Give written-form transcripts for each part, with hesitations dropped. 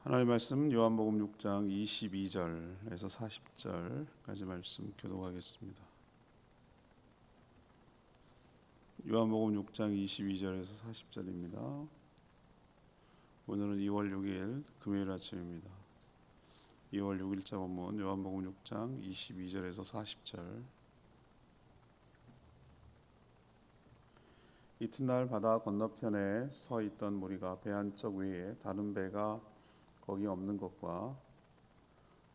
하나님의 말씀 요한복음 6장 22절에서 40절까지 말씀 교독하겠습니다. 요한복음 6장 22절에서 40절입니다. 오늘은 2월 6일 금요일 아침입니다. 2월 6일자 본문 요한복음 6장 22절에서 40절. 이튿날 바다 건너편에 서 있던 무리가 배 한쪽 위에 다른 배가 거기 없는 것과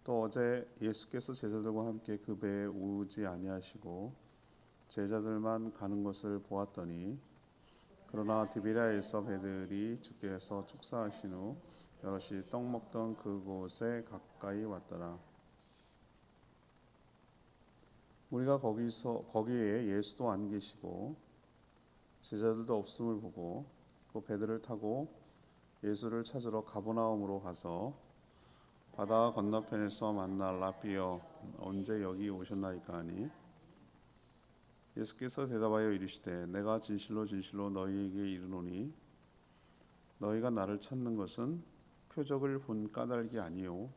또 어제 예수께서 제자들과 함께 그 배에 오지 아니하시고 제자들만 가는 것을 보았더니 그러나 디베랴에서 배들이 주께서 축사하신 후 여럿이 떡 먹던 그곳에 가까이 왔더라. 우리가 거기에 예수도 안 계시고 제자들도 없음을 보고 그 배들을 타고 예수를 찾으러 가버나움으로 가서 바다 건너편에서 만나 라삐여 언제 여기 오셨나이까 하니 예수께서 대답하여 이르시되 내가 진실로 진실로 너희에게 이르노니 너희가 나를 찾는 것은 표적을 본 까닭이 아니요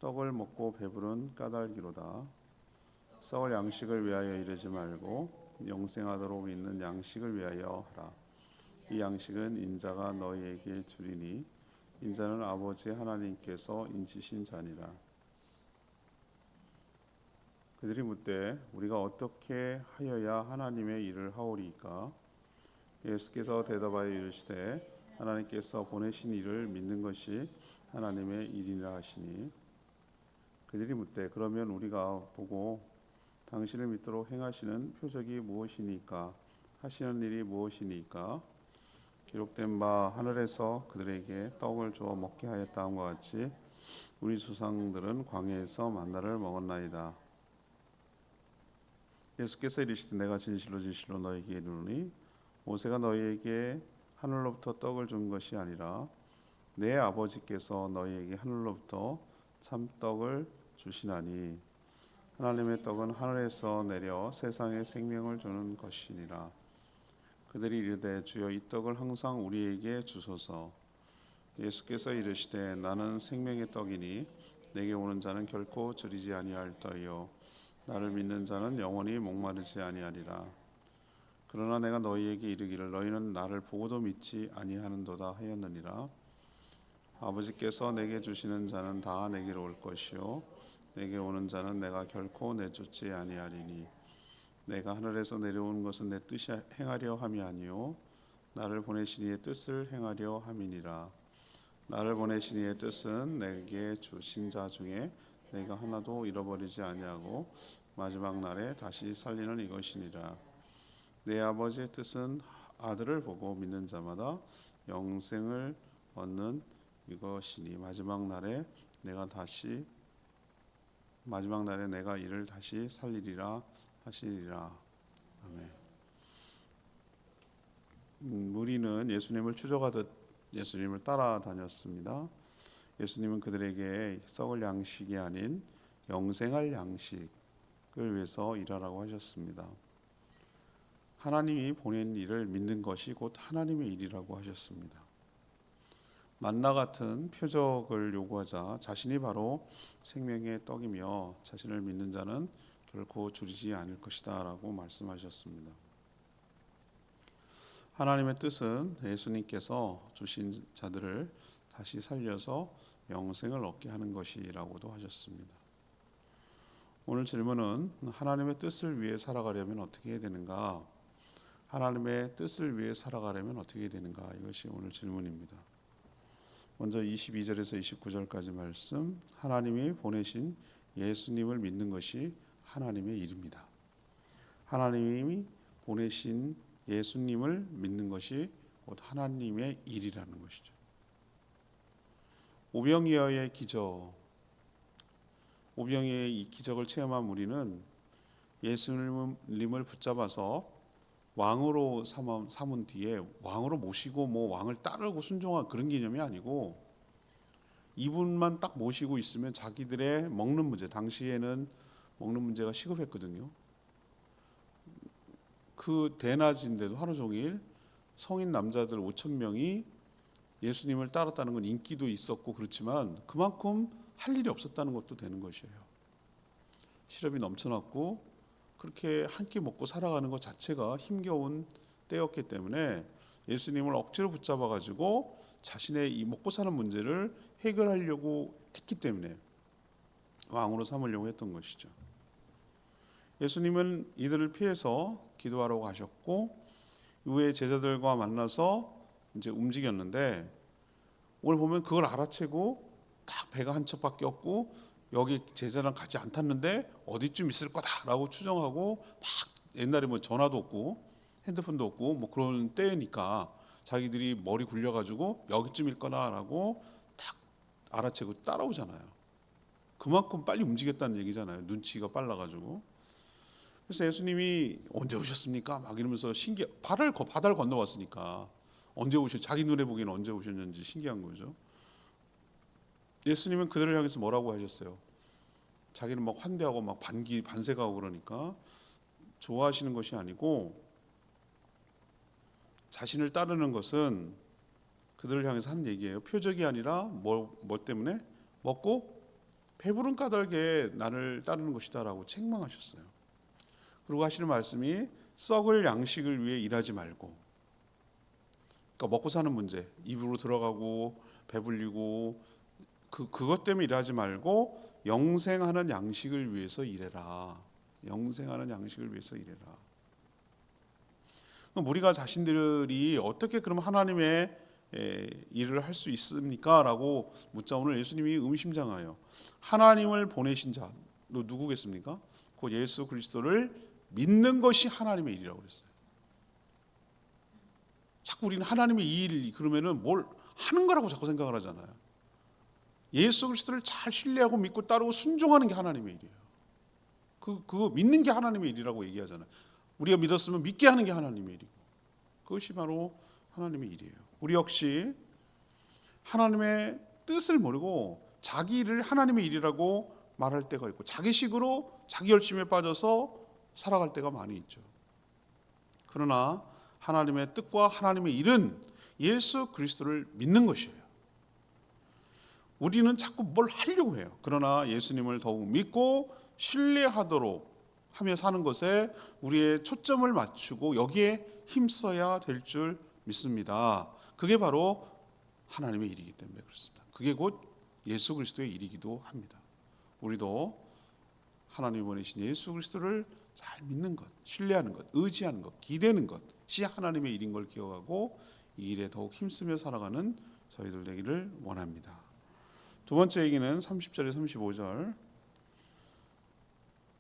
떡을 먹고 배부른 까닭이로다. 썩을 양식을 위하여 이르지 말고 영생하도록 있는 양식을 위하여 하라. 이 양식은 인자가 너희에게 주리니 인자는 아버지 하나님께서 인치신 자니라. 그들이 묻되 우리가 어떻게 하여야 하나님의 일을 하오리이까? 예수께서 대답하여 이르시되 하나님께서 보내신 이를 믿는 것이 하나님의 일이라 하시니 그들이 묻되 그러면 우리가 보고 당신을 믿도록 행하시는 표적이 무엇이니까 하시는 일이 무엇이니까? 기록된 바 하늘에서 그들에게 떡을 주어 먹게 하였다함과 같이 우리 조상들은 광야에서 만나를 먹었나이다. 예수께서 이르시되 내가 진실로 진실로 너희에게 이르노니 모세가 너희에게 하늘로부터 떡을 준 것이 아니라 내 아버지께서 너희에게 하늘로부터 참떡을 주시나니 하나님의 떡은 하늘에서 내려 세상에 생명을 주는 것이니라. 그들이 이르되 주여 이 떡을 항상 우리에게 주소서. 예수께서 이르시되 나는 생명의 떡이니 내게 오는 자는 결코 줄이지 아니할 터이요 나를 믿는 자는 영원히 목마르지 아니하리라. 그러나 내가 너희에게 이르기를 너희는 나를 보고도 믿지 아니하는도다 하였느니라. 아버지께서 내게 주시는 자는 다 내게로 올 것이요 내게 오는 자는 내가 결코 내쫓지 아니하리니 내가 하늘에서 내려온 것은 내 뜻이 행하려 함이 아니요 나를 보내신 이의 뜻을 행하려 함이니라. 나를 보내신 이의 뜻은 내게 주신 자 중에 내가 하나도 잃어버리지 아니하고 마지막 날에 다시 살리는 이것이니라. 내 아버지의 뜻은 아들을 보고 믿는 자마다 영생을 얻는 이것이니 마지막 날에 내가 이를 다시 살리리라 하시리라. 아멘. 무리는 예수님을 추적하듯 예수님을 따라다녔습니다. 예수님은 그들에게 썩을 양식이 아닌 영생할 양식을 위해서 일하라고 하셨습니다. 하나님이 보낸 일을 믿는 것이 곧 하나님의 일이라고 하셨습니다. 만나 같은 표적을 요구하자 자신이 바로 생명의 떡이며 자신을 믿는 자는 결코 줄이지 않을 것이다 라고 말씀하셨습니다. 하나님의 뜻은 예수님께서 주신 자들을 다시 살려서 영생을 얻게 하는 것이라고도 하셨습니다. 오늘 질문은 하나님의 뜻을 위해 살아가려면 어떻게 해야 되는가? 하나님의 뜻을 위해 살아가려면 어떻게 해야 되는가? 이것이 오늘 질문입니다. 먼저 22절에서 29절까지 말씀, 하나님이 보내신 예수님을 믿는 것이 하나님의 일입니다. 하나님이 보내신 예수님을 믿는 것이 곧 하나님의 일이라는 것이죠. 오병이어의 기적, 오병이어의 이 기적을 체험한 우리는 예수님을 붙잡아서 왕으로 삼은 뒤에 왕으로 모시고 왕을 따르고 순종한 그런 개념이 아니고 이분만 딱 모시고 있으면 자기들의 먹는 문제, 당시에는 먹는 문제가 시급했거든요. 그 대낮인데도 하루 종일 성인 남자들 5,000명이 예수님을 따랐다는 건 인기도 있었고 그렇지만 그만큼 할 일이 없었다는 것도 되는 것이에요. 실업이 넘쳐났고 그렇게 한 끼 먹고 살아가는 것 자체가 힘겨운 때였기 때문에 예수님을 억지로 붙잡아 가지고 자신의 이 먹고 사는 문제를 해결하려고 했기 때문에 왕으로 삼으려고 했던 것이죠. 예수님은 이들을 피해서 기도하러 가셨고 이후에 제자들과 만나서 이제 움직였는데 오늘 보면 그걸 알아채고 딱 배가 한 척밖에 없고 여기 제자랑 같이 안 탔는데 어디쯤 있을 거다라고 추정하고 막 옛날에 뭐 전화도 없고 핸드폰도 없고 뭐 그런 때니까 자기들이 머리 굴려가지고 여기쯤일 거나라고 딱 알아채고 따라오잖아요. 그만큼 빨리 움직였다는 얘기잖아요. 눈치가 빨라가지고. 그래서 예수님이 언제 오셨습니까? 막 이러면서 바다를 건너왔으니까 언제 자기 눈에 보기에는 언제 오셨는지 신기한 거죠. 예수님은 그들을 향해서 뭐라고 하셨어요? 자기는 막 환대하고 막 반색하고 그러니까 좋아하시는 것이 아니고 자신을 따르는 것은 그들을 향해서 하는 얘기예요. 표적이 아니라 뭐 때문에? 먹고 배부른 까닭에 나를 따르는 것이다라고 책망하셨어요. 그리고 하시는 말씀이 썩을 양식을 위해 일하지 말고, 그러니까 먹고 사는 문제, 입으로 들어가고 배불리고 그것 때문에 일하지 말고 영생하는 양식을 위해서 일해라. 영생하는 양식을 위해서 일해라. 그럼 우리가 자신들이 어떻게 그럼 하나님의 일을 할 수 있습니까? 라고 묻자 오늘 예수님이 의심장하여 하나님을 보내신 자 누구겠습니까? 곧 예수 그리스도를 믿는 것이 하나님의 일이라고 그랬어요. 자꾸 우리는 하나님의 일 그러면은 뭘 하는 거라고 자꾸 생각을 하잖아요. 예수 그리스도를 잘 신뢰하고 믿고 따르고 순종하는 게 하나님의 일이에요. 그거 믿는 게 하나님의 일이라고 얘기하잖아요. 우리가 믿었으면 믿게 하는 게 하나님의 일이고 그것이 바로 하나님의 일이에요. 우리 역시 하나님의 뜻을 모르고 자기 일을 하나님의 일이라고 말할 때가 있고 자기식으로 자기 열심에 빠져서 살아갈 때가 많이 있죠. 그러나 하나님의 뜻과 하나님의 일은 예수 그리스도를 믿는 것이에요. 우리는 자꾸 뭘 하려고 해요. 그러나 예수님을 더욱 믿고 신뢰하도록 하며 사는 것에 우리의 초점을 맞추고 여기에 힘써야 될 줄 믿습니다. 그게 바로 하나님의 일이기 때문에 그렇습니다. 그게 곧 예수 그리스도의 일이기도 합니다. 우리도 하나님이 보내신 예수 그리스도를 잘 믿는 것, 신뢰하는 것, 의지하는 것, 기대는 것이 하나님의 일인 걸 기억하고 이 일에 더욱 힘쓰며 살아가는 저희들 되기를 원합니다. 두 번째 얘기는 30절에 35절.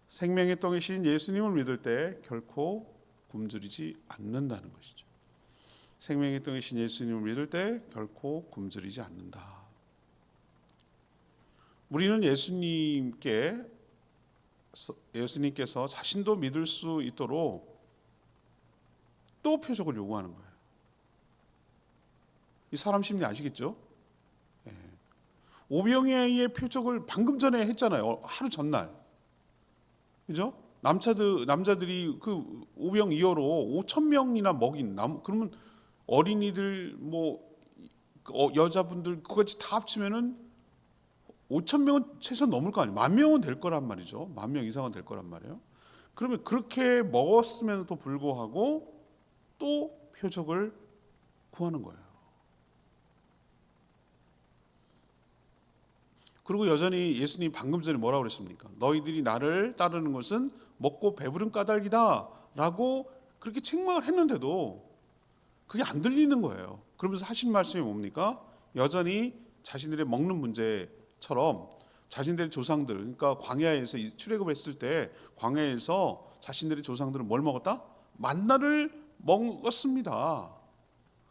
생명의 떡이신 예수님을 믿을 때 결코 굶주리지 않는다는 것이죠. 생명의 떡이신 예수님을 믿을 때 결코 굶주리지 않는다. 우리는 예수님께서 자신도 믿을 수 있도록 또 표적을 요구하는 거예요. 이 사람 심리 아시겠죠? 오병이의 표적을 방금 전에 했잖아요. 하루 전날. 그죠? 남자들이 그 오병이어로 5천 명이나 먹인 그러면 어린이들 여자분들 그것이 다 합치면은 5천 명은 최소 넘을 거 아니에요. 10,000명은 될 거란 말이죠. 10,000명 이상은 될 거란 말이에요. 그러면 그렇게 먹었음에도 불구하고 또 표적을 구하는 거예요. 그리고 여전히 예수님이 방금 전에 뭐라고 그랬습니까? 너희들이 나를 따르는 것은 먹고 배부른 까닭이다 라고 그렇게 책망을 했는데도 그게 안 들리는 거예요. 그러면서 하신 말씀이 뭡니까? 여전히 자신들의 먹는 문제처럼 자신들의 조상들, 그러니까 광야에서 출애굽했을 때 광야에서 자신들의 조상들은 뭘 먹었다? 만나를 먹었습니다.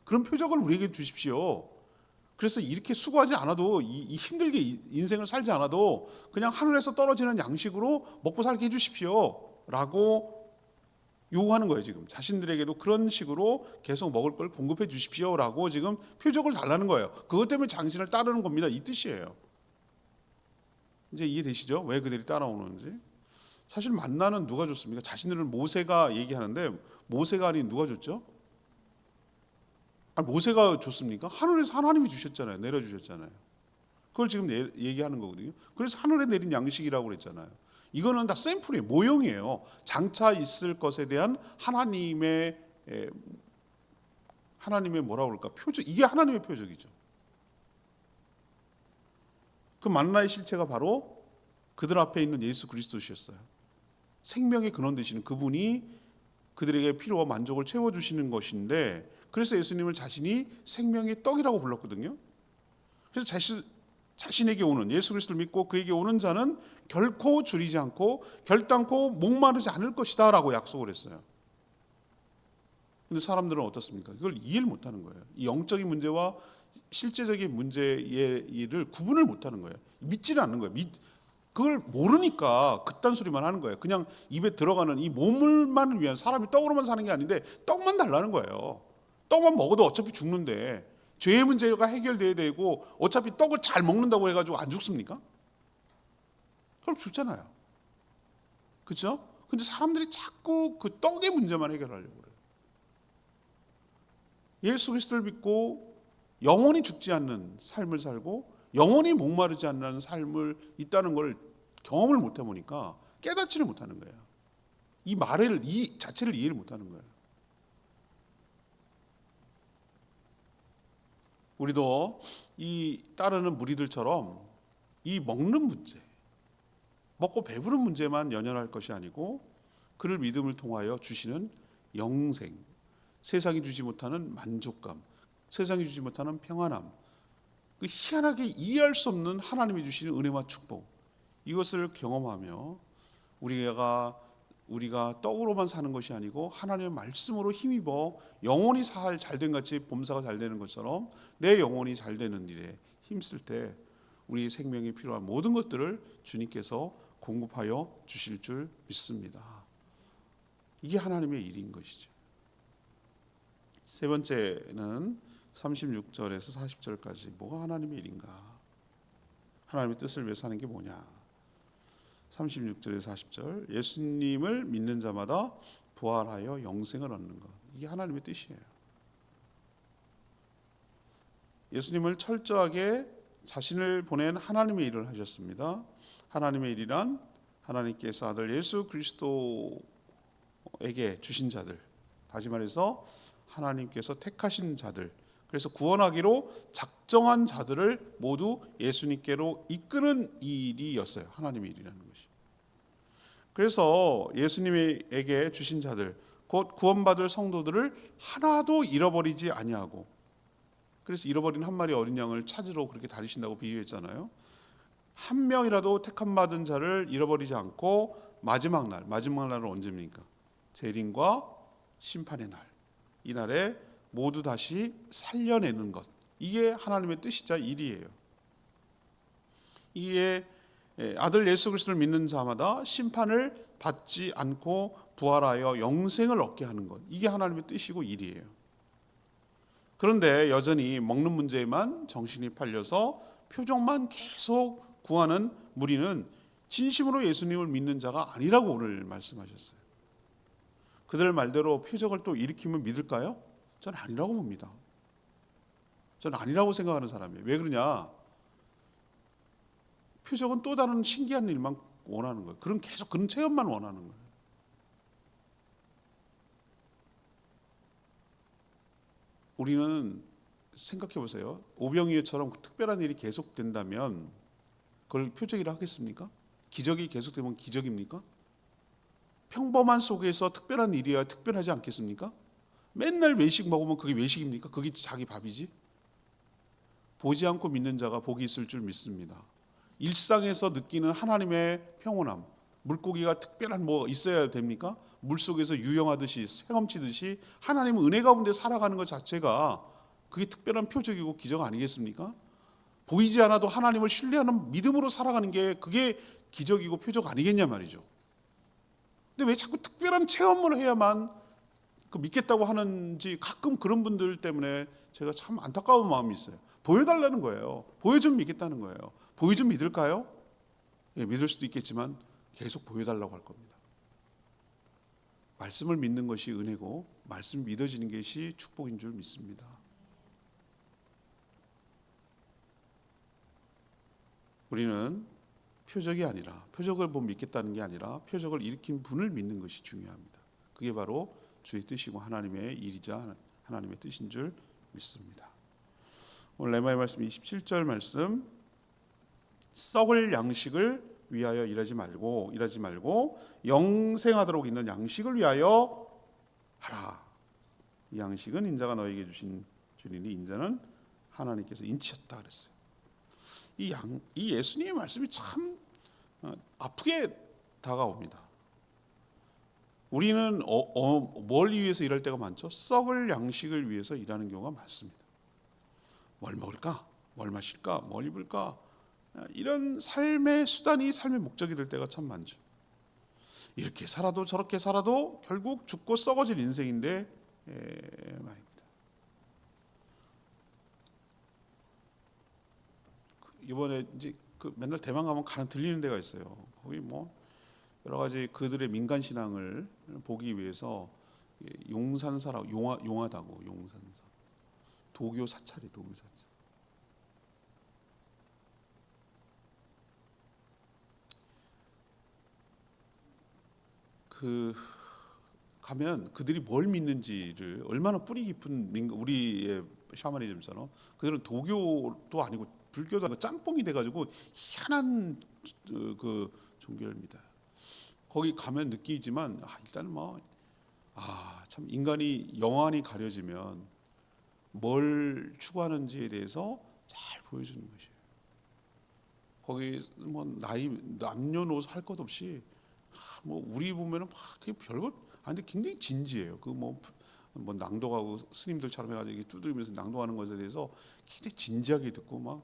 그런 표적을 우리에게 주십시오. 그래서 이렇게 수고하지 않아도 힘들게 인생을 살지 않아도 그냥 하늘에서 떨어지는 양식으로 먹고 살게 해주십시오 라고 요구하는 거예요. 지금 자신들에게도 그런 식으로 계속 먹을 걸 공급해 주십시오 라고 지금 표적을 달라는 거예요. 그것 때문에 당신을 따르는 겁니다. 이 뜻이에요. 이제 이해되시죠? 왜 그들이 따라오는지. 사실 만나는 누가 줬습니까? 자신들은 모세가 얘기하는데 모세가 아닌 누가 줬죠? 모세가 줬습니까? 하늘에서 하나님이 주셨잖아요. 내려주셨잖아요. 그걸 지금 얘기하는 거거든요. 그래서 하늘에 내린 양식이라고 그랬잖아요. 이거는 다 샘플이에요. 모형이에요. 장차 있을 것에 대한 하나님의 뭐라고 그럴까? 표적. 이게 하나님의 표적이죠. 그 만나의 실체가 바로 그들 앞에 있는 예수 그리스도셨어요. 생명의 근원 되시는 그분이 그들에게 필요와 만족을 채워주시는 것인데, 그래서 예수님을 자신이 생명의 떡이라고 불렀거든요. 그래서 자신에게 오는, 예수 그리스도를 믿고 그에게 오는 자는 결코 줄이지 않고 결단코 목마르지 않을 것이다 라고 약속을 했어요. 근데 사람들은 어떻습니까? 이걸 이해를 못하는 거예요. 이 영적인 문제와 실제적인 문제를 구분을 못하는 거예요. 믿지는 않는 거예요. 그걸 모르니까 그딴 소리만 하는 거예요. 그냥 입에 들어가는 이 몸을만 위한, 사람이 떡으로만 사는 게 아닌데 떡만 달라는 거예요. 떡만 먹어도 어차피 죽는데 죄의 문제가 해결돼야 되고 어차피 떡을 잘 먹는다고 해가지고 안 죽습니까? 그럼 죽잖아요. 그렇죠? 근데 사람들이 자꾸 그 떡의 문제만 해결하려고 그래요. 예수 그리스도를 믿고 영원히 죽지 않는 삶을 살고 영원히 목마르지 않는 삶을 있다는 걸 경험을 못 해보니까 깨닫지를 못하는 거예요. 이 자체를 이해를 못하는 거예요. 우리도 이 따르는 무리들처럼 이 먹는 문제, 먹고 배부른 문제만 연연할 것이 아니고 그를 믿음을 통하여 주시는 영생, 세상이 주지 못하는 만족감, 세상이 주지 못하는 평안함, 그 희한하게 이해할 수 없는 하나님이 주시는 은혜와 축복, 이것을 경험하며 우리가 떡으로만 사는 것이 아니고 하나님의 말씀으로 힘입어 영혼이 잘된 같이 범사가 잘 되는 것처럼 내 영혼이 잘 되는 일에 힘쓸 때 우리 생명에 필요한 모든 것들을 주님께서 공급하여 주실 줄 믿습니다. 이게 하나님의 일인 것이죠. 세 번째는 36절에서 40절까지 뭐가 하나님의 일인가? 하나님의 뜻을 위해 사는 게 뭐냐? 36절에서 40절, 예수님을 믿는 자마다 부활하여 영생을 얻는 것, 이게 하나님의 뜻이에요. 예수님을 철저하게 자신을 보낸 하나님의 일을 하셨습니다. 하나님의 일이란 하나님께서 아들 예수 그리스도에게 주신 자들, 다시 말해서 하나님께서 택하신 자들, 그래서 구원하기로 작정한 자들을 모두 예수님께로 이끄는 일이었어요. 하나님의 일이라는 것이. 그래서 예수님에게 주신 자들, 곧 구원받을 성도들을 하나도 잃어버리지 아니하고, 그래서 잃어버린 한 마리 어린 양을 찾으러 그렇게 다니신다고 비유했잖아요. 한 명이라도 택함 받은 자를 잃어버리지 않고 마지막 날은 언제입니까? 재림과 심판의 날, 이 날에 모두 다시 살려내는 것, 이게 하나님의 뜻이자 일이에요. 이게 아들 예수 그리스도를 믿는 자마다 심판을 받지 않고 부활하여 영생을 얻게 하는 것, 이게 하나님의 뜻이고 일이에요. 그런데 여전히 먹는 문제에만 정신이 팔려서 표적만 계속 구하는 무리는 진심으로 예수님을 믿는 자가 아니라고 오늘 말씀하셨어요. 그들 말대로 표적을 또 일으키면 믿을까요? 저는 아니라고 봅니다. 저는 아니라고 생각하는 사람이에요. 왜 그러냐? 표적은 또 다른 신기한 일만 원하는 거예요. 계속 그런 체험만 원하는 거예요. 우리는 생각해 보세요. 오병이어처럼 특별한 일이 계속된다면 그걸 표적이라 하겠습니까? 기적이 계속되면 기적입니까? 평범한 속에서 특별한 일이어야 특별하지 않겠습니까? 맨날 외식 먹으면 그게 외식입니까? 그게 자기 밥이지? 보지 않고 믿는 자가 복이 있을 줄 믿습니다. 일상에서 느끼는 하나님의 평온함, 물고기가 특별한 뭐 있어야 됩니까? 물속에서 유영하듯이 헤엄치듯이 하나님의 은혜 가운데 살아가는 것 자체가 그게 특별한 표적이고 기적 아니겠습니까? 보이지 않아도 하나님을 신뢰하는 믿음으로 살아가는 게 그게 기적이고 표적 아니겠냐 말이죠. 근데 왜 자꾸 특별한 체험을 해야만 믿겠다고 하는지, 가끔 그런 분들 때문에 제가 참 안타까운 마음이 있어요. 보여달라는 거예요. 보여주면 믿겠다는 거예요. 보여주면 믿을까요? 예, 믿을 수도 있겠지만 계속 보여달라고 할 겁니다. 말씀을 믿는 것이 은혜고 말씀 믿어지는 것이 축복인 줄 믿습니다. 우리는 표적이 아니라, 표적을 보면 믿겠다는 게 아니라 표적을 일으킨 분을 믿는 것이 중요합니다. 그게 바로 주의 뜻이고 하나님의 일이자 하나님의 뜻인 줄 믿습니다. 오늘 레마의 말씀 27절 말씀, 썩을 양식을 위하여 일하지 말고 영생하도록 있는 양식을 위하여 하라. 이 양식은 인자가 너에게 주신 주리니 인자는 하나님께서 인치셨다 그랬어요. 이 예수님의 말씀이 참 아프게 다가옵니다. 우리는 뭘 위해서 일할 때가 많죠? 썩을 양식을 위해서 일하는 경우가 많습니다. 뭘 먹을까? 뭘 마실까? 뭘 입을까? 이런 삶의 수단이 삶의 목적이 될 때가 참 많죠. 이렇게 살아도 저렇게 살아도 결국 죽고 썩어질 인생인데 말입니다. 이번에 이제 맨날 대만 가면 들리는 데가 있어요. 거기 뭐 여러 가지 그들의 민간 신앙을 보기 위해서 용산사라고 용하다고 용산사 도교 사찰이 도교 사찰. 가면 그들이 뭘 믿는지를 얼마나 뿌리 깊은 우리의 샤머니즘처럼 그들은 도교도 아니고 불교도 아니고 짬뽕이 돼가지고 희한한 그 종교입니다. 거기 가면 느끼지만 일단은 참 인간이 영안이 가려지면 뭘 추구하는지에 대해서 잘 보여주는 것이에요. 거기 뭐 남녀노소 할 것 없이 뭐 우리 보면은 그게 별거 아닌데 굉장히 진지해요. 뭐 낭독하고 스님들처럼 해가지고 두드리면서 낭독하는 것에 대해서 굉장히 진지하게 듣고 막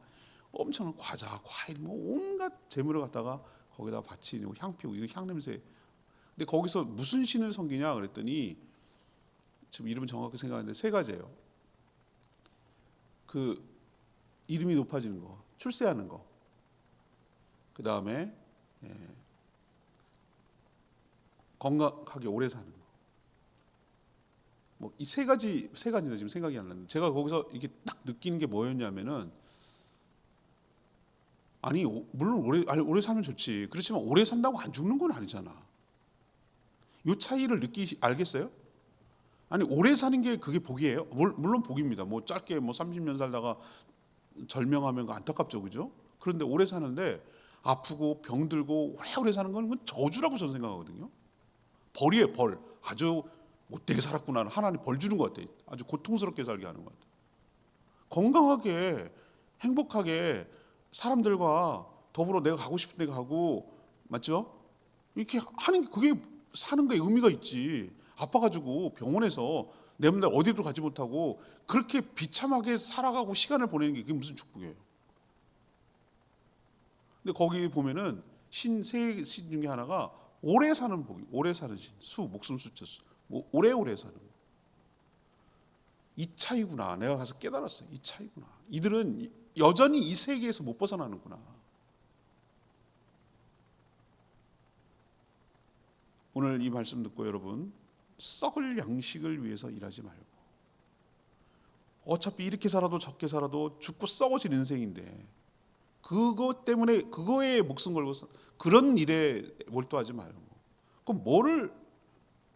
엄청난 과자, 과일, 뭐 온갖 재물을 갖다가 거기다 바치고 향 피우고 이거 향 냄새. 근데 거기서 무슨 신을 섬기냐 그랬더니 지금 이름은 정확히 생각하는데 세 가지예요. 그 이름이 높아지는 거, 출세하는 거, 그 다음에 건강하게 오래 사는 거. 뭐 이 세 가지인데 지금 생각이 안 나는데 제가 거기서 이게 딱 느끼는 게 뭐였냐면은 물론 오래 살면 좋지. 그렇지만 오래 산다고 안 죽는 건 아니잖아. 이 차이를 알겠어요? 오래 사는 게 그게 복이에요? 물론 복입니다. 뭐 짧게 30년 살다가 절명하면 안타깝죠, 그죠? 그런데 오래 사는데 아프고 병들고 오래 사는 건 그건 저주라고 저는 생각하거든요. 벌이에요, 벌. 아주 못되게 살았구나. 하나님 벌 주는 것 같아요. 아주 고통스럽게 살게 하는 것 같아요. 건강하게 행복하게 사람들과 더불어 내가 가고 싶은 데 가고, 맞죠? 이렇게 하는 게 그게 사는 거에 의미가 있지. 아파가지고 병원에서 내 맨날 어디로 가지 못하고 그렇게 비참하게 살아가고 시간을 보내는 게 그게 무슨 축복이에요. 근데 거기 보면은 세 신 중에 하나가 오래 사는 복이, 오래 사는 신, 목숨 숫자 수, 오래오래 사는 거. 이 차이구나. 내가 가서 깨달았어요. 이 차이구나. 이들은 여전히 이 세계에서 못 벗어나는구나. 오늘 이 말씀 듣고 여러분, 썩을 양식을 위해서 일하지 말고, 어차피 이렇게 살아도 저렇게 살아도 죽고 썩어질 인생인데 그것 때문에 그거에 목숨 걸고 그런 일에 몰두하지 말고, 그럼 뭐를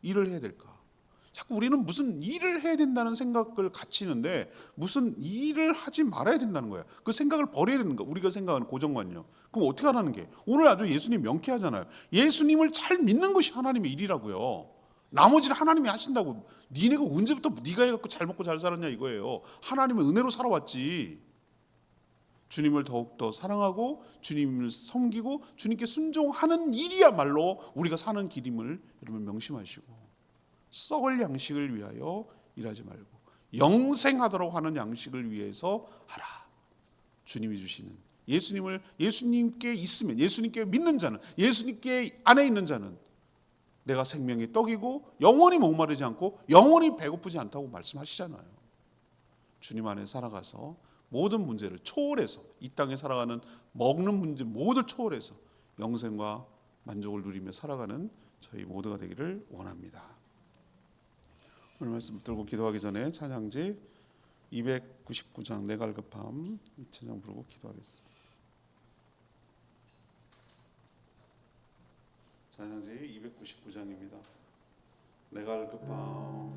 일을 해야 될까? 자꾸 우리는 무슨 일을 해야 된다는 생각을 갖추는데 무슨 일을 하지 말아야 된다는 거야. 그 생각을 버려야 되는 거야. 우리가 생각하는 고정관념. 그럼 어떻게 하라는 게? 오늘 아주 예수님 명쾌하잖아요. 예수님을 잘 믿는 것이 하나님의 일이라고요. 나머지를 하나님이 하신다고. 니네가 언제부터 네가 해갖고 잘 먹고 잘 살았냐 이거예요. 하나님의 은혜로 살아왔지. 주님을 더욱더 사랑하고 주님을 섬기고 주님께 순종하는 일이야말로 우리가 사는 길임을 여러분 명심하시고, 썩을 양식을 위하여 일하지 말고 영생하도록 하는 양식을 위해서 하라. 주님이 주시는 예수님께 있으면, 예수님께 믿는 자는, 예수님께 안에 있는 자는 내가 생명의 떡이고 영원히 목마르지 않고 영원히 배고프지 않다고 말씀하시잖아요. 주님 안에 살아가서 모든 문제를 초월해서, 이 땅에 살아가는 먹는 문제 모두 초월해서 영생과 만족을 누리며 살아가는 저희 모두가 되기를 원합니다. 오늘 말씀 들고 기도하기 전에 찬양지 299장 내 갈급함 이 찬양 부르고 기도하겠습니다. 찬양지 299장입니다. 내가 알 급함.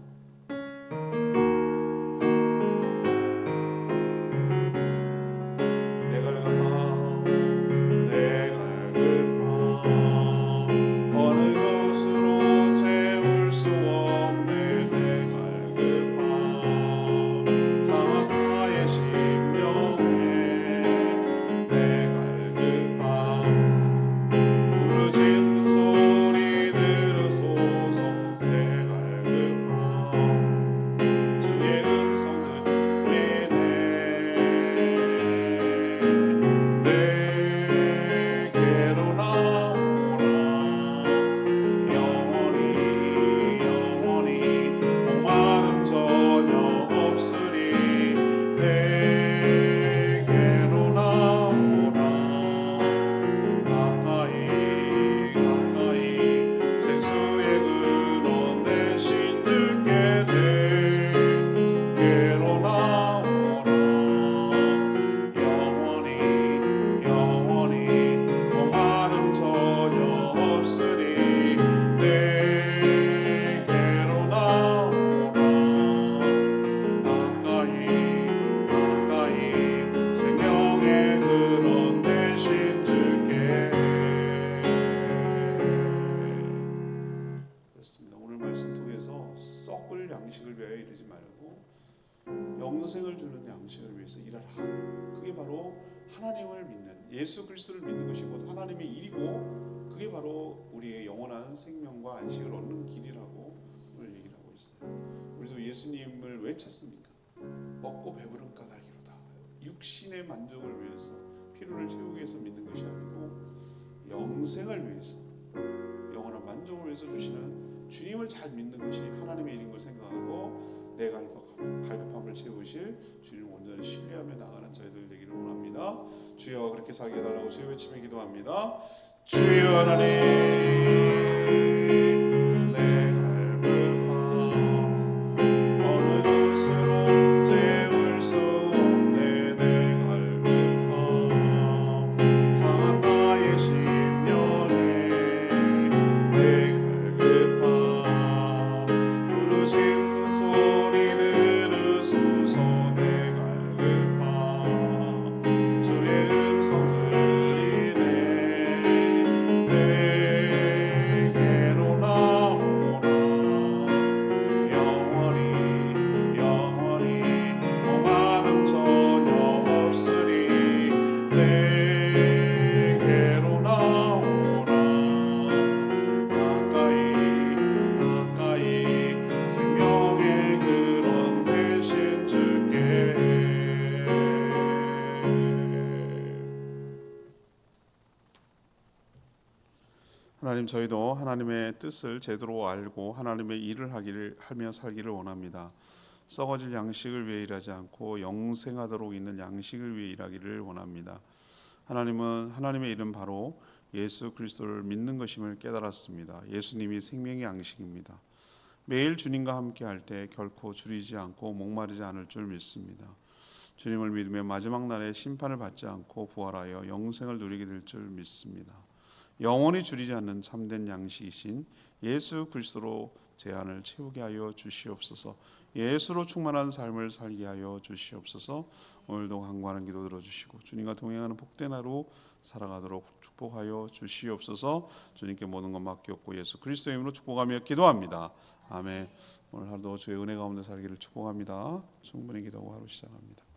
양식을 위하여 이르지 말고 영생을 주는 양식을 위해서 일하라. 그게 바로 하나님을 믿는, 예수 그리스도를 믿는 것이 곧 하나님의 일이고, 그게 바로 우리의 영원한 생명과 안식을 얻는 길이라고 오늘 얘기를 하고 있어요. 그래서 예수님을 왜 찾습니까? 먹고 배부른 까닭이로다. 육신의 만족을 위해서, 필요를 채우기 위해서 믿는 것이 아니고 영생을 위해서, 영원한 만족을 위해서 주시는 주님을 잘 믿는 것이 하나님의 일인 걸 생각하고 내 갈급함을 채우실 주님을 온전히 신뢰하며 나가는 저희들 되기를 원합니다. 주여 그렇게 살게 해달라고 주여 외치며 기도합니다. 주여 하나님, 하나님, 저희도 하나님의 뜻을 제대로 알고 하나님의 일을 하며 살기를 원합니다. 썩어질 양식을 위해 일하지 않고 영생하도록 있는 양식을 위해 일하기를 원합니다. 하나님은 하나님의 일은 바로 예수 그리스도를 믿는 것임을 깨달았습니다. 예수님이 생명의 양식입니다. 매일 주님과 함께 할 때 결코 줄이지 않고 목마르지 않을 줄 믿습니다. 주님을 믿으며 마지막 날에 심판을 받지 않고 부활하여 영생을 누리게 될 줄 믿습니다. 영원히 줄이지 않는 참된 양식이신 예수 그리스도로 제 안을 채우게 하여 주시옵소서. 예수로 충만한 삶을 살게 하여 주시옵소서. 오늘도 간구하는 기도 들어주시고 주님과 동행하는 복된 하루 살아가도록 축복하여 주시옵소서. 주님께 모든 것 맡겼고 예수 그리스도의 이름으로 축복하며 기도합니다. 아멘. 오늘 하루도 주의 은혜 가운데 살기를 축복합니다. 충분히 기도하고 하루 시작합니다.